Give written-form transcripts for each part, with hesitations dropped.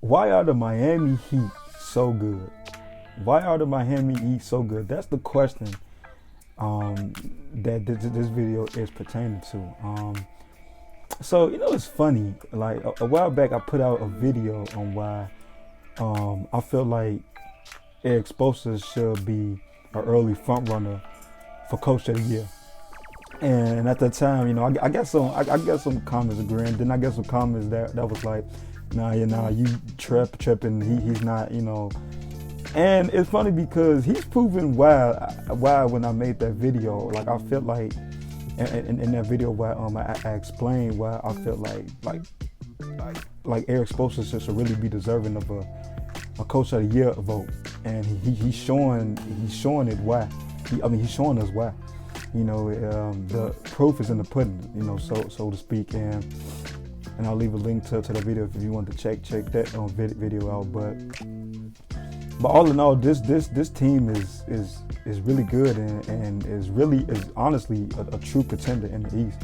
Why are the Miami Heat so good? Why are the Miami Heat so good? That's the question um, that this video is pertaining to. So it's funny. Like a while back, I put out a video on why I feel like Eric Spoelstra should be an early front runner for Coach of the Year. And at that time, I got some comments agreeing. Then I got some comments that was like, nah, you tripping. He's not, And it's funny because he's proven why when I made that video, like I felt like in that video where I explained why I felt like Eric Spoelstra should really be deserving of a Coach of the Year vote, and he's showing it why. He's showing us why. The proof is in the pudding, so to speak, and I'll leave a link to the video if you want to check that video out. But all in all, this team is really good and is honestly a true contender in the East.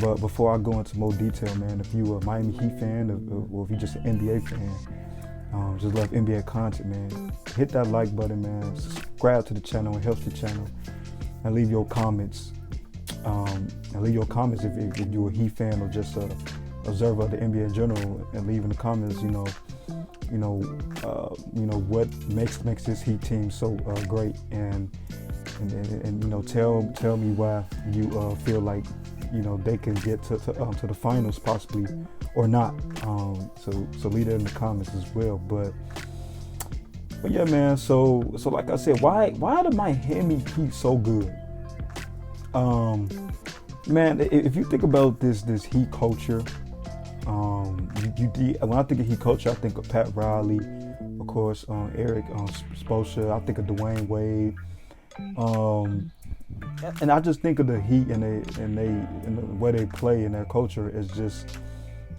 But before I go into more detail, man, if you a Miami Heat fan or if you're just an NBA fan, just love NBA content, man, hit that like button, man. Subscribe to the channel. It helps the channel. And leave your comments. If you're a Heat fan or just a observer of the NBA in general, and leave in the comments, what makes this Heat team so great, and tell me why you feel like they can get to the finals possibly or not. So leave it in the comments as well. But yeah, man. So like I said, why are the Miami Heat so good? Man, if you think about this Heat culture, when I think of Heat culture, I think of Pat Riley, of course, Eric Spoelstra. I think of Dwayne Wade, and I just think of the Heat and the way they play and their culture is just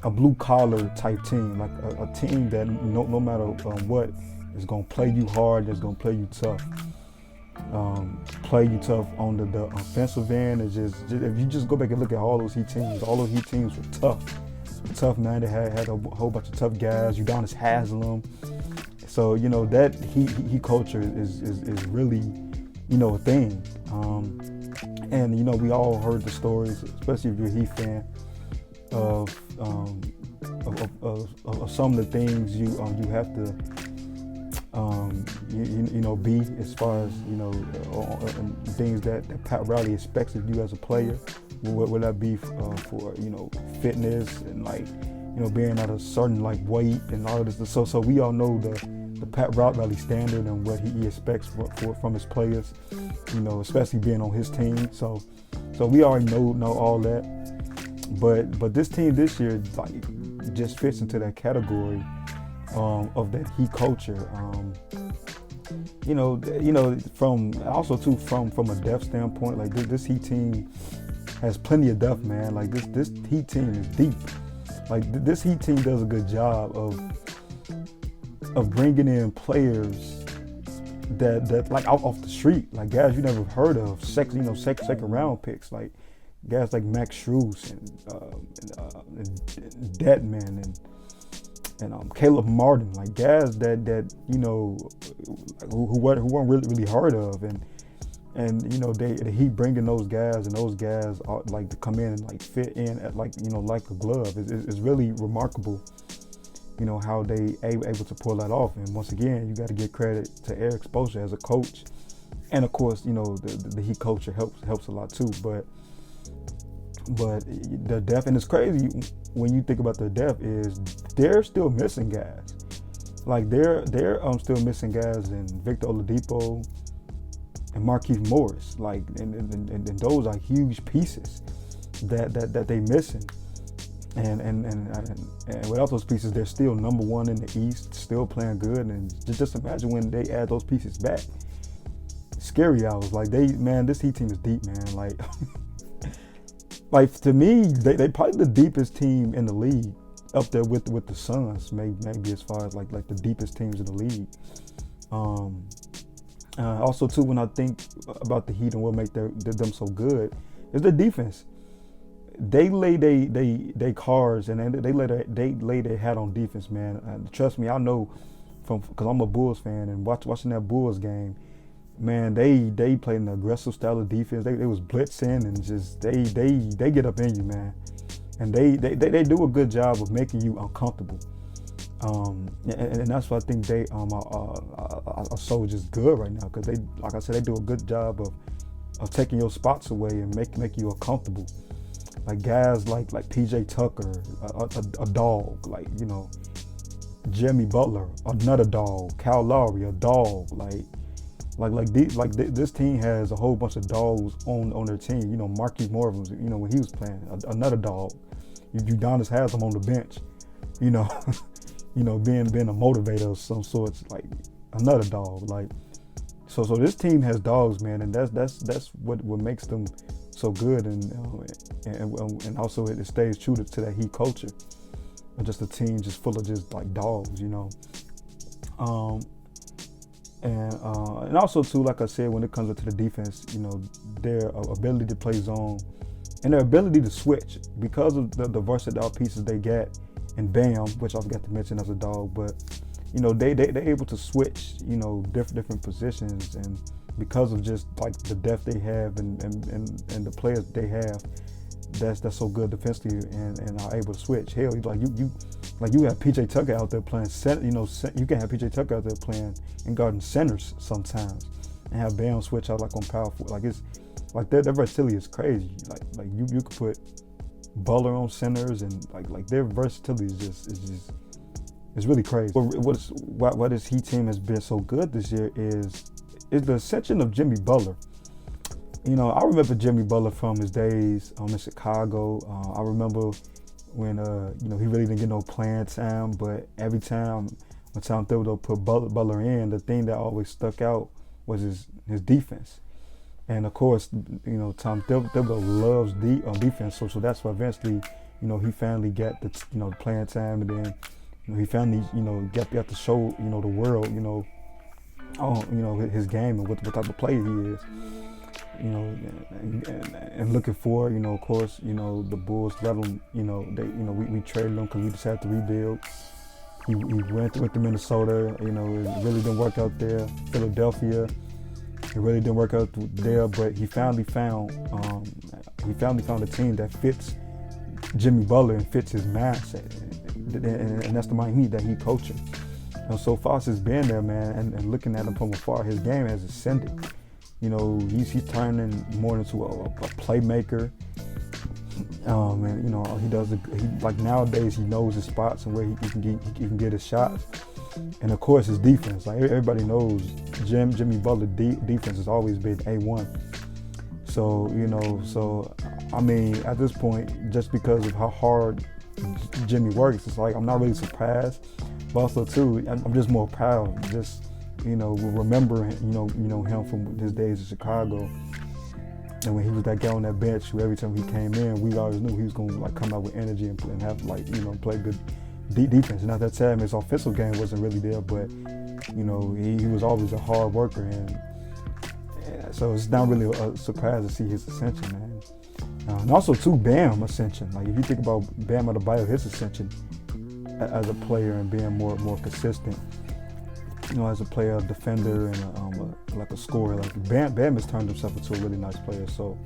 a blue collar type team, like a team that no matter what is gonna play you hard, that's gonna play you tough. Play you tough on the offensive end. It's just if you just go back and look at all those Heat teams were tough, man. They had a whole bunch of tough guys. Udonis Haslem. So that Heat culture is really a thing. And we all heard the stories, especially if you're a Heat fan, of some of the things you have to be as far as things that Pat Riley expects of you as a player. Would that be for fitness and being at a certain weight and all of this? So we all know the Pat Riley standard and what he expects from his players. Especially being on his team. So we already know all that. But this team this year just fits into that category of that Heat culture. From a depth standpoint, like this Heat team has plenty of depth, man. Like this Heat team is deep. Like this Heat team does a good job of bringing in players that like out off the street, like guys you never heard of, second round picks, like guys like Max Strus and Deadman and Caleb Martin, like guys that who weren't really heard of, and the Heat bringing those guys, and those guys are, like, to come in and fit in at like a glove. It's really remarkable, how they able to pull that off. And once again, you got to give credit to Eric Spoelstra as a coach, and of course the Heat culture helps a lot too. But the depth, and it's crazy when you think about the depth, is they're still missing guys. Like they're still missing guys in Victor Oladipo and Markieff Morris. Like and those are huge pieces that they missing. And without those pieces, they're still number one in the East, still playing good. And just imagine when they add those pieces back. Scary hours. Like this Heat team is deep, man. Like to me, they probably the deepest team in the league, up there with the Suns, maybe as far as like the deepest teams in the league. Also too, when I think about the Heat and what make them so good, is their defense. they lay they cards and they lay their hat on defense, man. Trust me, I know because I'm a Bulls fan and watching that Bulls game, man. They played an aggressive style of defense. They was blitzing and just they get up in you, man. And they do a good job of making you uncomfortable. And that's why I think they are so just good right now, because they, like I said, they do a good job of taking your spots away and make you uncomfortable. Like guys like PJ Tucker, a dog, like, you know, Jimmy Butler, another dog, Kyle Lowry, a dog, this team has a whole bunch of dogs on their team. You know, Marquise Morris, you know, when he was playing, another dog. Udonis has him on the bench, you know, you know, being a motivator of some sorts, like another dog. Like, so this team has dogs, man, and that's what makes them so good, and also it stays true to that Heat culture. And just a team just full of just like dogs, you know. And also too, like I said, when it comes to the defense, you know, their ability to play zone and their ability to switch because of the versatile pieces they get, and Bam, which I forgot to mention as a dog, but you know, they're able to switch, you know, different positions, and because of just like the depth they have and the players they have, that's so good defensively and are able to switch. Hell, you have PJ Tucker out there playing center. You know, you can have PJ Tucker out there playing and guarding centers sometimes, and have Bam switch out like on power forward. Like it's like their versatility is crazy. Like you could put Butler on centers, and like their versatility is really crazy. Why this Heat team has been so good this year is the ascension of Jimmy Butler. You know, I remember Jimmy Butler from his days in Chicago. I remember when you know, he really didn't get no playing time, but every time when Tom Thibodeau put Butler in, the thing that always stuck out was his defense. And of course, you know, Tom Thibodeau loves defense, so that's why eventually, you know, he finally got the, you know, the playing time, and then, you know, he finally, you know, got to show, you know, the world, you know, his game and what type of player he is. You know, and looking forward, you know, of course, you know, the Bulls let him, you know, we traded him because we just had to rebuild. He went to Minnesota, you know, it really didn't work out there. Philadelphia, it really didn't work out there, but he finally found a team that fits Jimmy Butler and fits his mindset, and that's the Miami Heat that he coaching. And so far since being there, man, and looking at him from afar, his game has ascended. You know, he's turning more into a playmaker. And you know, like nowadays he knows his spots and where he can get his shots. And of course his defense. Like everybody knows, Jimmy Butler defense has always been A1. So, you know, I mean, at this point, just because of how hard Jimmy works, it's like I'm not really surprised. But also too, I'm just more proud. Just, you know, remembering, you know him from his days in Chicago, and when he was that guy on that bench who every time he came in, we always knew he was gonna like come out with energy and have, like, you know, play good defense. And at that time, his offensive game wasn't really there, but you know, he was always a hard worker, and so it's not really a surprise to see his ascension, man. And also too, Bam ascension. Like if you think about Bam Adebayo, his ascension as a player and being more consistent. You know, as a player, a defender, and like a scorer, like Bam has turned himself into a really nice player. So,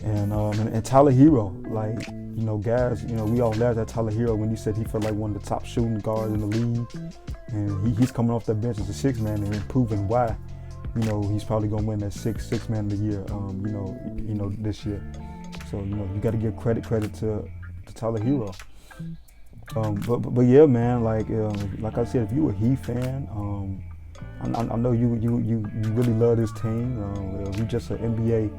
and Tyler Hero, like, you know, guys, you know, we all laughed at Tyler Hero when he said he felt like one of the top shooting guards in the league, and he's coming off that bench as a sixth man and proving why, you know, he's probably gonna win that sixth man of the year, you know, this year. So, you know, you got to give credit to Tyler Hero. But yeah, man, like I said, if you a Heat fan, I know you really love this team. You just an NBA,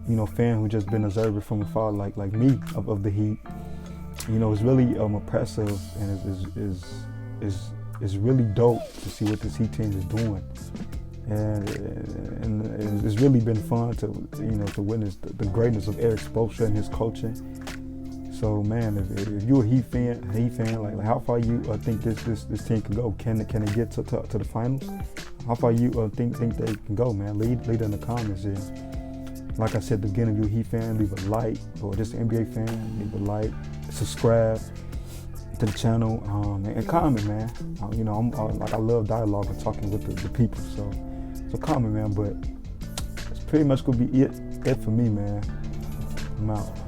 you know, fan who just been observing from afar, like me, of the Heat. You know, it's really impressive, and it's really dope to see what this Heat team is doing, and it's really been fun to witness the greatness of Eric Spoelstra and his coaching. So, man, if you're a Heat fan, like how far you think this team can go? Can it get to the finals? How far you think they can go, man? Lead in the comments here. Like I said at the beginning, if you're a Heat fan, leave a like, or just an NBA fan, leave a like, subscribe to the channel, and comment, man. You know, I love dialogue and talking with the people, so comment, man. But it's pretty much gonna be it for me, man. I'm out.